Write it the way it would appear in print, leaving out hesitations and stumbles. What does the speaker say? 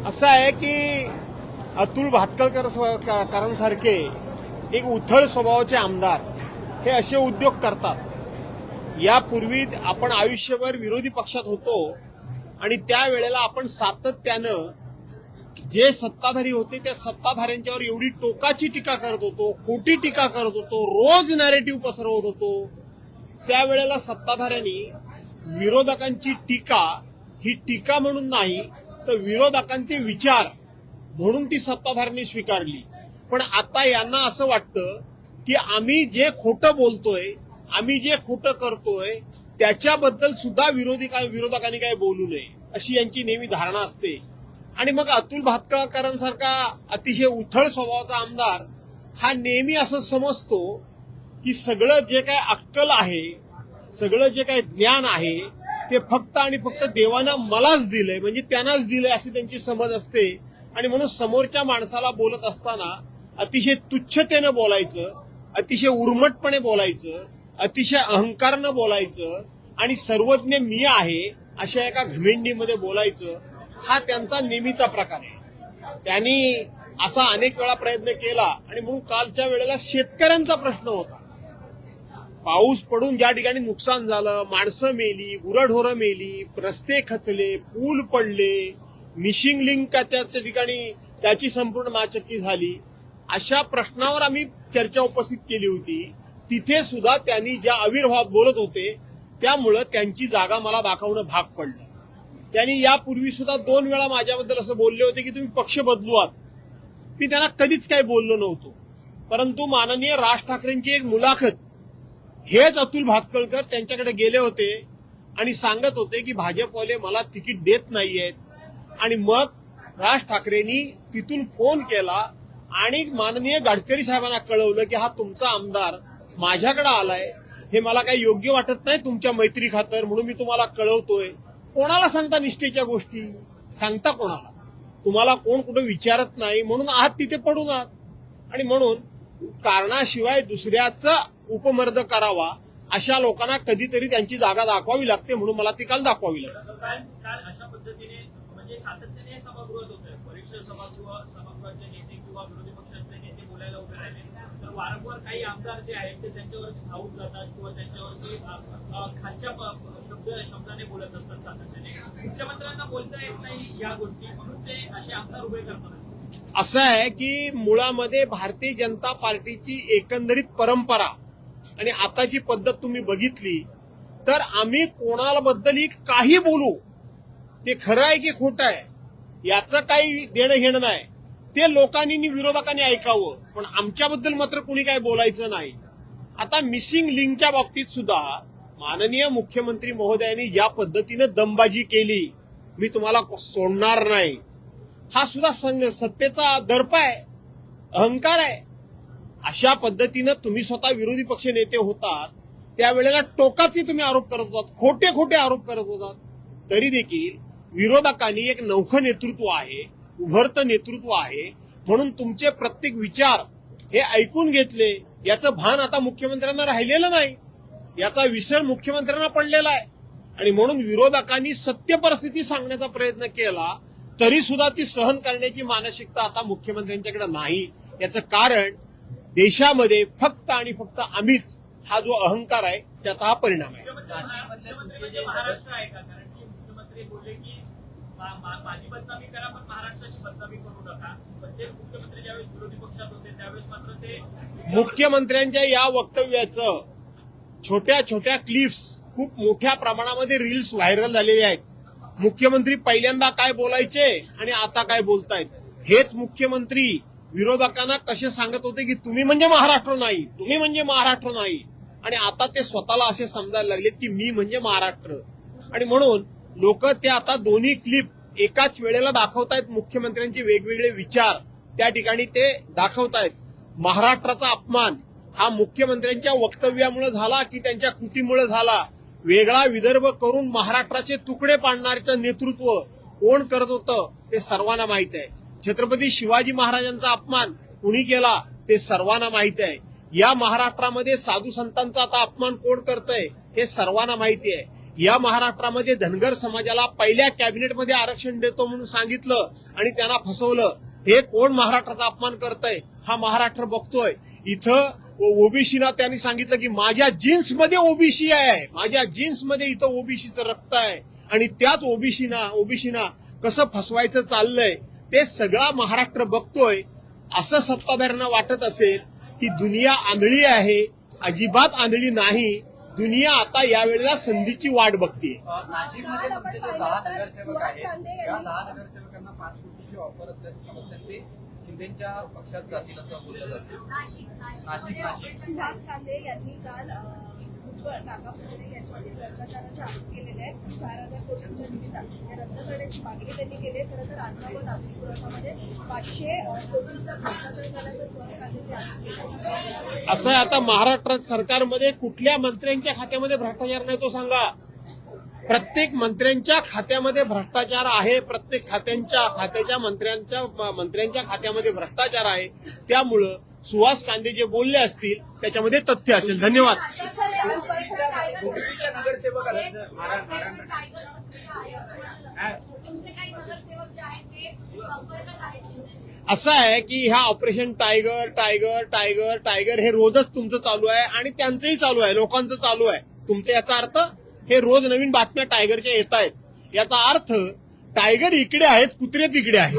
असं आहे की अतुल भातखळकरांसारखे एक उथळ स्वभावाचे आमदार हे असे उद्योग करतात. यापूर्वी आपण आयुष्यभर विरोधी पक्षात होतो आणि त्यावेळेला आपण सातत्यानं जे सत्ताधारी होते त्या सत्ताधाऱ्यांच्यावर एवढी टोकाची टीका करत होतो, खोटी टीका करत होतो, रोज नॅरेटिव्ह पसरवत होतो. त्यावेळेला सत्ताधाऱ्यांनी विरोधकांची टीका ही टीका म्हणून नाही तर विरोधकांचे विचार म्हणून ती सत्ताधाऱ्यांनी स्वीकारली. पण आता यांना असं वाटतं की आम्ही जे खोटं बोलतोय, आम्ही जे खोटं करतोय त्याच्याबद्दल सुद्धा विरोधकांनी काही बोलू नये अशी यांची नेहमी धारणा असते. आणि मग अतुल भातखळकरांसारखा अतिशय उथळ स्वभावाचा आमदार हा नेहमी असं समजतो की सगळं जे काय अक्कल आहे, सगळं जे काय ज्ञान आहे ते फक्त आणि फक्त देवानं मलाच दिलंय, म्हणजे त्यांनाच दिलंय अशी त्यांची समज असते. आणि म्हणून समोरच्या माणसाला बोलत असताना अतिशय तुच्छतेनं बोलायचं, अतिशय उर्मटपणे बोलायचं, अतिशय अहंकारानं बोलायचं आणि सर्वज्ञ मी आहे अशा एका घमेंडीमध्ये बोलायचं, हा त्यांचा नेहमीचा प्रकार आहे. त्यांनी असा अनेक वेळा प्रयत्न केला आणि म्हणून कालच्या वेळेला शेतकऱ्यांचा प्रश्न होता. पाऊस पडून ज्या ठिकाणी नुकसान झालं, माणसं मेली, गुरंढोरं मेली, रस्ते खचले, पूल पडले, मिशिंग लिंक त्या ठिकाणी त्याची संपूर्ण नाचक्की झाली, अशा प्रश्नावर आम्ही चर्चा उपस्थित केली होती. तिथे सुद्धा त्यांनी ज्या आविर्भावात बोलत होते त्यामुळं त्यांची जागा मला दाखवणं भाग पडलं. त्यांनी यापूर्वी सुद्धा 2 वेळा माझ्याबद्दल असं बोलले होते की तुम्ही पक्ष बदलूआत. मी त्यांना कधीच काही बोललो नव्हतो. परंतु माननीय राज ठाकरेंची एक मुलाखत, हेच अतुल भातखळकर त्यांच्याकडे गेले होते आणि सांगत होते की भाजपवाले मला तिकीट देत नाहीयेत. आणि मग राज ठाकरेंनी तिथून फोन केला आणि माननीय गडकरी साहेबांना कळवलं की हा तुमचा आमदार माझ्याकडे आलाय, हे मला काही योग्य वाटत नाही तुमच्या मैत्री खातर, म्हणून मी तुम्हाला कळवतोय. कोणाला सांगता निष्ठेच्या गोष्टी? सांगता कोणाला? तुम्हाला कोण कुठं विचारत नाही म्हणून आहात तिथे पडून आहात. आणि म्हणून कारणाशिवाय दुसऱ्याचा उपमर्द करावा अशा लोकांना कधीतरी त्यांची जागा दाखवावी लागते, म्हणून मला ती काल दाखवावी लागते. काल अशा पद्धतीने म्हणजे सातत्याने सभागृहात होते, वरिष्ठ सभागृहातले नेते किंवा विरोधी पक्षातले नेते बोलायला उभे राहिले तर वारंवार काही आमदार जे आहेत ते त्यांच्यावरती धावून जातात किंवा त्यांच्यावरती खालच्या शब्दाने बोलत असतात. सातत्याने मुख्यमंत्र्यांना बोलता येत नाही या गोष्टी, म्हणून ते असे आमदार उभे करतात. असं आहे की मुळामध्ये भारतीय जनता पार्टीची एकंदरीत परंपरा आणि आताची पद्धत तुम्ही बघितली तर आम्ही कोणाला बद्दल काही बोलू, ते खरं आहे की खोटं आहे याचं काही देणं घेणं नाही, ते लोकांनी विरोधकांनी ऐकावं, पण आमच्याबद्दल मात्र कुणी काय बोलायचं नाही. आता मिसिंग लिंकच्या बाबतीत सुद्धा माननीय मुख्यमंत्री महोदयांनी ज्या पद्धतीनं दमबाजी केली, मी तुम्हाला सोडणार नाही, हा सुद्धा सत्तेचा दर्प आहे, अहंकार आहे. अशा पद्धतीनं तुम्ही स्वतः विरोधी पक्ष नेते होतात त्यावेळेला टोकाचे तुम्ही आरोप करत होतात, खोटे खोटे आरोप करत होतात. तरी देखील विरोधकांनी एक नवखं नेतृत्व आहे, उभरतं नेतृत्व आहे, म्हणून तुमचे प्रत्येक विचार हे ऐकून घेतले. याचं भान आता मुख्यमंत्र्यांना राहिलेलं नाही, याचा विसर मुख्यमंत्र्यांना पडलेला आहे. आणि म्हणून विरोधकांनी सत्य परिस्थिती सांगण्याचा प्रयत्न केला तरी सुद्धा ती सहन करण्याची मानसिकता आता मुख्यमंत्र्यांच्याकडे नाही. याचं कारण देशामध्ये फक्त आणि फक्त आम्हीच हा जो अहंकार आहे त्याचा हा परिणाम आहे. महाराष्ट्र आहे का? कारण की मुख्यमंत्री बोलले की माझी बदनामी करा पण महाराष्ट्राची बदनामी करू नका. पण तेच मुख्यमंत्री ज्यावेळेस विरोधी पक्षात होते त्यावेळेस मात्र ते मुख्यमंत्र्यांच्या या वक्तव्याचं छोट्या छोट्या क्लिप्स खूप मोठ्या प्रमाणामध्ये रील्स व्हायरल झालेले आहेत. मुख्यमंत्री पहिल्यांदा काय बोलायचे आणि आता काय बोलतायत, हेच मुख्यमंत्री विरोधकांना कसे सांगत होते की तुम्ही म्हणजे महाराष्ट्र नाही, तुम्ही म्हणजे महाराष्ट्र नाही, आणि आता ते स्वतःला असे समजायला लागलेत की मी म्हणजे महाराष्ट्र. आणि म्हणून लोक ते आता दोन्ही क्लिप एकाच वेळेला दाखवतायत. मुख्यमंत्र्यांचे वेगवेगळे विचार त्या ठिकाणी ते दाखवतायत. महाराष्ट्राचा अपमान हा मुख्यमंत्र्यांच्या वक्तव्यामुळे झाला की त्यांच्या कृतीमुळे झाला? वेगळा विदर्भ करून महाराष्ट्राचे तुकडे पाडणाऱ्याचं नेतृत्व कोण करत होतं ते सर्वांना माहित आहे. छत्रपती शिवाजी महाराजांचा अपमान कुणी केला ते सर्वांना माहिती आहे. या महाराष्ट्रामध्ये साधू संतांचा आता अपमान कोण करतंय हे सर्वांना माहिती आहे. या महाराष्ट्रामध्ये धनगर समाजाला पहिल्या कॅबिनेटमध्ये आरक्षण देतो म्हणून सांगितलं आणि त्यांना फसवलं. हे कोण महाराष्ट्राचा अपमान करतंय हा महाराष्ट्र बघतोय. इथं ओबीसीना त्यांनी सांगितलं की माझ्या जीन्समध्ये ओबीसी आहे, माझ्या जीन्समध्ये इथं ओबीसीचं रक्त आहे आणि त्याच ओबीसीना कसं फसवायचं चाललंय ते सगळा महाराष्ट्र बघतोय. असं सत्ताधाऱ्यांना वाटत असेल की दुनिया आंधळी आहे, अजिबात आंधळी नाही. दुनिया आता यावेळेला संधीची वाट बघते. नाशिकमध्ये तुमचे जे 10 नगरसेवक आहेत या 10 नगरसेवकांना 5 कोटीची ऑफर असल्याचं समजतात. ते शिंदेच्या पक्षात जातील असं बोललं जातं. नाशिक सुहास कांदे यांनी काल भुजबळ काका फडणे यांच्यावरती भ्रष्टाचाराचे आरोप केलेले आहेत. 4,000 कोटींच्या निविदा या रद्द करण्याची मागणी त्यांनी केली. खरं तर अन्न व नागरी पुरवठ्यामध्ये 500 कोटींचा भ्रष्टाचार झाल्याचं सुहास कांदे आरोप केले. असं आहे आता महाराष्ट्रात सरकारमध्ये कुठल्या मंत्र्यांच्या खात्यामध्ये भ्रष्टाचार नाही तो सांगा. प्रत्येक मंत्र्यांच्या खात्यामध्ये भ्रष्टाचार आहे. प्रत्येक खात्याच्या मंत्र्यांच्या खात्यामध्ये भ्रष्टाचार आहे. त्यामुळं सुहास कांदे जे बोलले असतील त्याच्यामध्ये तथ्य असेल. धन्यवाद. डोंबिवलीच्या नगरसेवक आहेत. तुमचे काही नगरसेवक जे आहेत ते संपर्कात आहेत. असं आहे की ह्या ऑपरेशन टायगर हे रोजच तुमचं चालू आहे आणि त्यांचंही चालू आहे, लोकांचं चालू आहे. तुमचं याचा अर्थ हे रोज नवीन बातम्या टायगरच्या येत आहेत. याचा अर्थ टायगर इकडे आहेत, कुत्रे तिकडे आहेत.